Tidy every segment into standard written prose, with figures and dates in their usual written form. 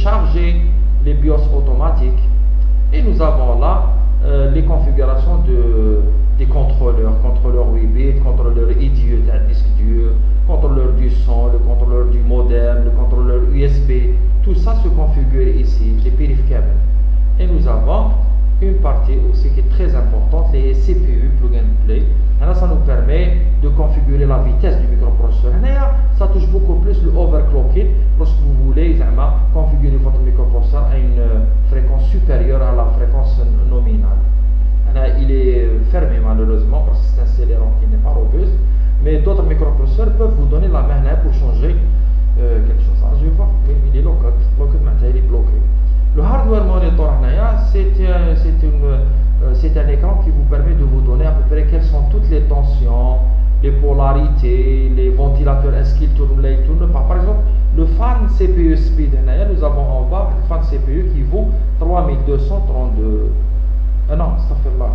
charger les BIOS automatiques. Et nous avons là les configurations des contrôleurs, contrôleur 8 bits, contrôleur IDE d'un disque dur, contrôleur du son, le contrôleur du modem, le contrôleur USB, tout ça se configure ici, les périph câbles. Et nous avons une partie aussi qui est très importante, les CPU, plug and play. Alors ça nous permet de configurer la vitesse du microprocesseur. Ça touche beaucoup plus le overclocking lorsque vous voulez configurer votre microprocesseur à une fréquence supérieure à la fréquence nominale. Il est fermé malheureusement parce que c'est un scélérant qui n'est pas robuste, mais d'autres microprocesseurs peuvent vous donner la main pour changer quelque chose. Alors, je vais voir, il est locked maintenant, il est bloqué. Le hardware monitor, c'est un écran qui vous permet de vous donner à peu près quelles sont toutes les tensions, les polarités, les ventilateurs, est-ce qu'ils tournent ou ils ne tournent pas. Par exemple, le fan CPU speed, nous avons en bas un fan CPU qui vaut 3232. Non, ça fait là.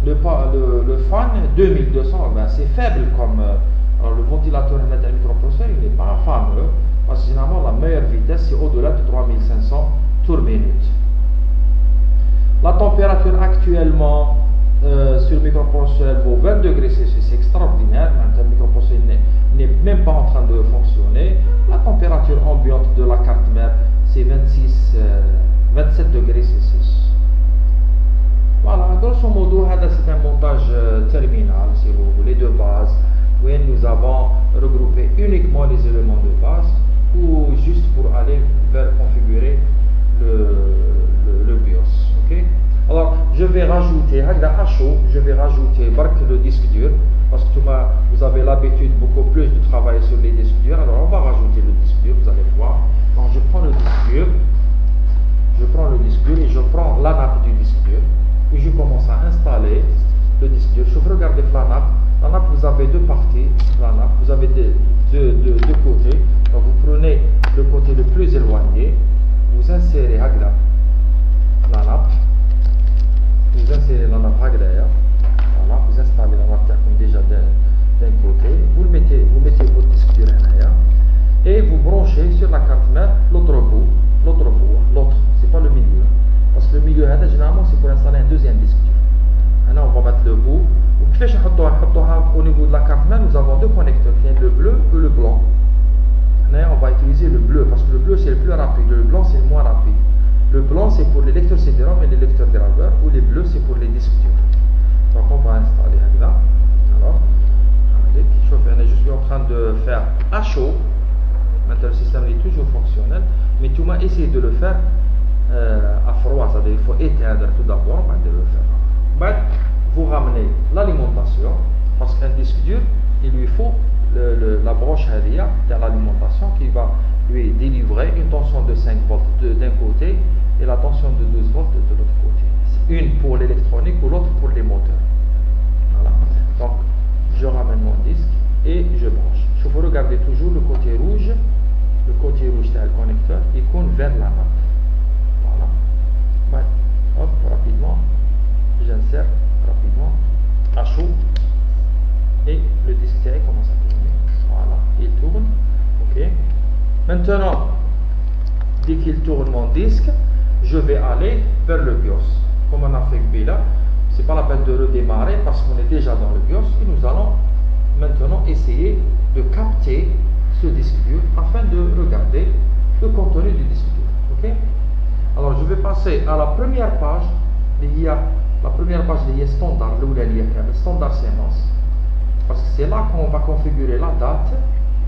Le fan 2200, ben c'est faible comme. Alors le ventilateur d'un microprocesseur, il n'est pas fameux, parce que généralement la meilleure vitesse c'est au-delà de 3500 tours minute. La température actuellement sur le microprocesseur vaut 20 degrés Celsius, c'est extraordinaire. Maintenant, le microprocesseur n'est même pas en train de fonctionner. La température ambiante de la carte mère c'est 27 degrés Celsius. Voilà, grosso modo, c'est un montage terminal, si vous voulez, de base, où nous avons regroupé uniquement les éléments de base, ou juste pour aller vers configurer le BIOS. Okay? Alors, je vais rajouter, à chaud, je vais rajouter le disque dur, parce que vous avez l'habitude beaucoup plus de travailler sur les disques durs. Alors, on va rajouter le disque dur, vous allez voir. Donc, je prends le disque dur, et je prends la nappe du disque dur. Et je commence à installer le disque dur. Je vais regarder la nappe. La nappe, vous avez deux parties. La nappe, vous avez deux côtés. Donc vous prenez le côté le plus éloigné. Vous insérez la nappe. Vous insérez la nappe derrière. Voilà, vous installez la nappe comme déjà d'un côté. Vous mettez votre disque dur derrière. Et vous branchez sur la carte mère l'autre bout. L'autre, c'est pas le milieu. Parce que le milieu, généralement, c'est pour installer un deuxième disque dur. Maintenant, on va mettre le bout. Au niveau de la carte mère, nous avons deux connecteurs, qui est le bleu et le blanc. Maintenant, on va utiliser le bleu, parce que le bleu, c'est le plus rapide. Le blanc, c'est le moins rapide. Le blanc, c'est pour les lecteurs CD-ROM et les lecteurs graveurs, ou les bleus, c'est pour les disques durs. Donc, on va installer là. Alors, je suis en train de faire à chaud. Maintenant, le système est toujours fonctionnel, mais tu m'as essayé de le faire à froid, c'est-à-dire il faut éteindre tout d'abord avant de le faire. Vous ramenez l'alimentation, parce qu'un disque dur, il lui faut la branche RIA dans l'alimentation qui va lui délivrer une tension de 5 volts d'un côté et la tension de 12 volts de l'autre côté. Une pour l'électronique ou l'autre pour les moteurs. Voilà. Donc, je ramène mon disque et je branche. Je vous regardez toujours le côté rouge c'est le connecteur, il compte vers la nappe. Voilà. Hop, rapidement, j'insère rapidement à chaud et le disque commence à tourner. Voilà, il tourne. Ok. Maintenant, dès qu'il tourne mon disque, je vais aller vers le BIOS. Comme on a fait là, c'est pas la peine de redémarrer parce qu'on est déjà dans le BIOS et nous allons maintenant essayer de capter ce disque dur afin de regarder le contenu du disque dur. Ok? Alors je vais passer à la première page. La première page est standard, le standard séance. Parce que c'est là qu'on va configurer la date.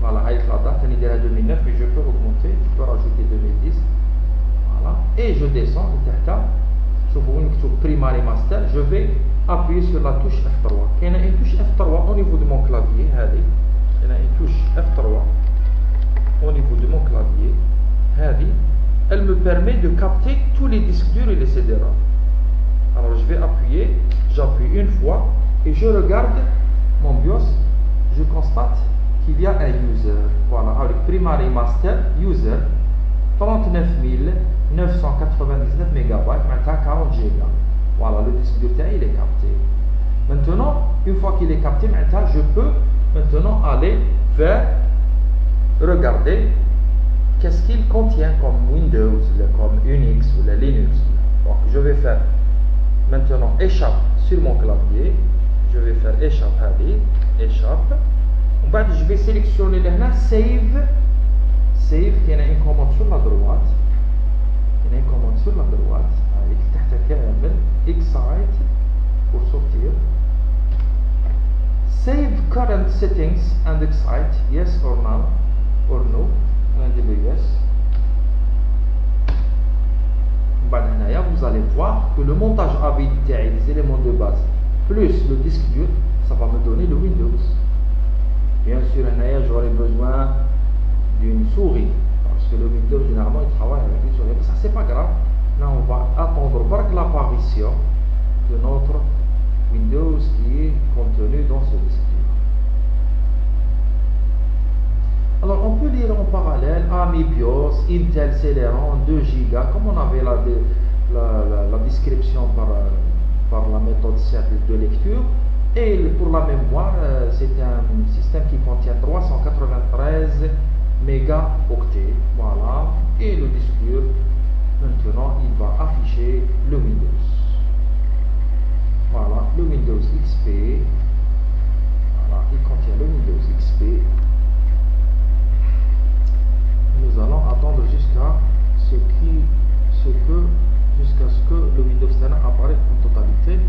Voilà, avec la date, elle est à 2009, mais je peux augmenter, je peux rajouter 2010. Voilà, et je descends, je vous primary master, je vais appuyer sur la touche F3. Il y a une touche F3 au niveau de mon clavier. Il y a une touche F3 au niveau de mon clavier. Elle me permet de capter tous les disques durs et les CD-ROM. Alors je vais appuyer, j'appuie une fois et je regarde mon BIOS. Je constate qu'il y a un user. Voilà, avec primary master user 39 999 MB, maintenant 40 GB. Voilà, le disque dur il est capté. Maintenant, une fois qu'il est capté, maintenant je peux maintenant aller vers regarder qu'est-ce qu'il contient comme Windows, comme Unix ou la Linux. Donc je vais faire maintenant échappe sur mon clavier, je vais faire échappe allez, échappe. Je vais sélectionner là save. Save, il y a une commande sur la droite. Il y a une commande sur la droite avec excite pour sortir. Save current settings and excite, yes or no, on dit yes. Vous allez voir que le montage AVI, les éléments de base, plus le disque dur, ça va me donner le Windows. Bien sûr, j'aurai besoin d'une souris, parce que le Windows, généralement, il travaille avec une souris. Mais ça, c'est pas grave. Là, on va attendre l'apparition de notre Windows qui est contenu dans ce disque dur. Alors, on peut lire en parallèle AMI BIOS, Intel Celeron, 2 Go, comme on avait la description par la méthode simple de lecture. Et pour la mémoire, c'est un système qui contient 393 mégaoctets. Voilà. Et le disque dur, maintenant, il va afficher le Windows. Voilà, le Windows XP. Voilà, il contient le Windows XP. Nous allons attendre jusqu'à ce que le Windows 10 apparaisse en totalité.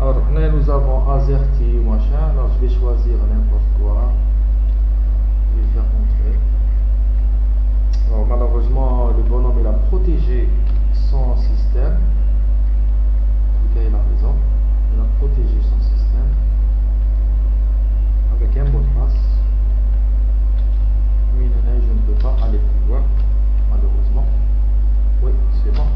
Alors, nous avons AZERTY, machin. Alors, je vais choisir n'importe quoi. Je vais faire entrer. Alors, malheureusement, le bonhomme, il a protégé son système. Il a raison. Il a protégé son système avec un mot de passe. Oui, je ne peux pas aller plus loin, malheureusement. Oui, c'est bon.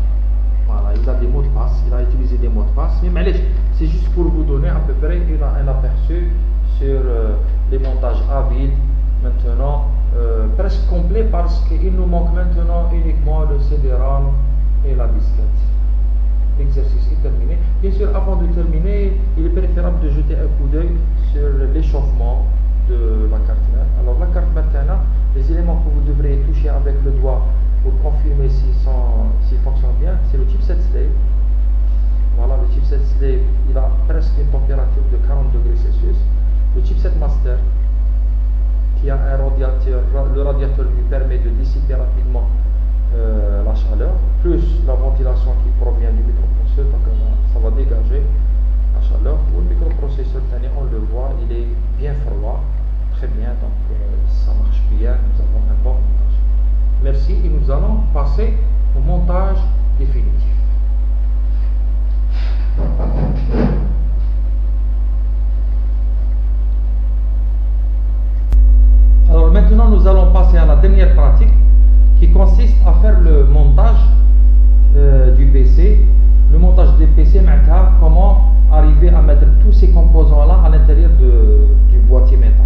Voilà, il a des mots de passe, il a utilisé des mots de passe. Mais c'est juste pour vous donner à peu près un aperçu sur les montages AVI maintenant presque complet, parce qu'il nous manque maintenant uniquement le CD-ROM et la disquette. L'exercice est terminé. Bien sûr, avant de terminer, il est préférable de jeter un coup d'œil sur l'échauffement de la carte mère. Alors la carte mère, les éléments que vous devrez toucher avec le doigt pour confirmer s'il fonctionne bien, c'est le chipset slave. Voilà, le chipset slave, il a presque une température de 40 degrés Celsius. Le chipset master, qui a un radiateur, le radiateur lui permet de dissiper rapidement la chaleur, plus la ventilation qui provient du microprocesseur, donc ça va dégager la chaleur. Pour le microprocesseur, on le voit, il est bien froid, très bien, donc ça marche bien, nous avons un bon montage. Merci, et nous allons passer au montage définitif. Alors maintenant, nous allons passer à la dernière pratique qui consiste à faire le montage du PC. Le montage du PC, comment arriver à mettre tous ces composants-là à l'intérieur du boîtier métallique.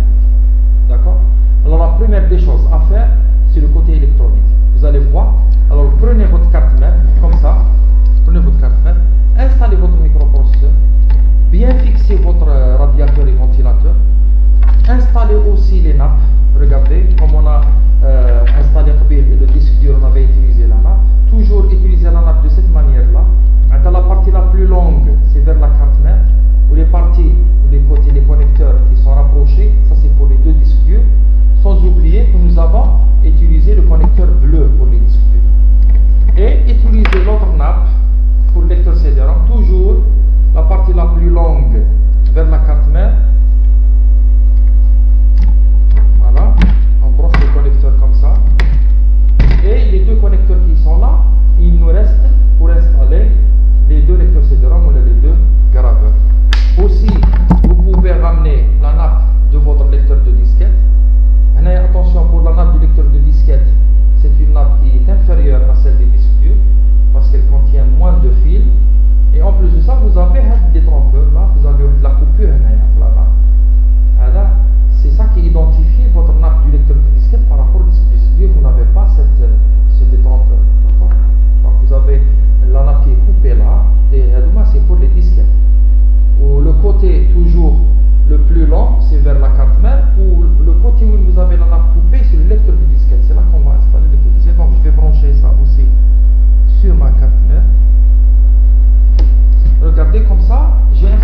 D'accord? Alors la première des choses à faire, c'est le côté électronique. Vous allez voir. Alors prenez votre carte mère, comme ça. Prenez votre carte mère, installez votre microprocesseur, bien fixez votre radiateur et ventilateur. Installez aussi les nappes. Regardez, comme on a installé le disque dur, on avait utilisé la nappe. Toujours utiliser la nappe de cette manière-là. La partie la plus longue, c'est vers la carte mère, où les parties, les côtés, les connecteurs qui sont rapprochés, ça c'est pour les deux disques durs. Sans oublier que nous avons utilisé le connecteur j'ai un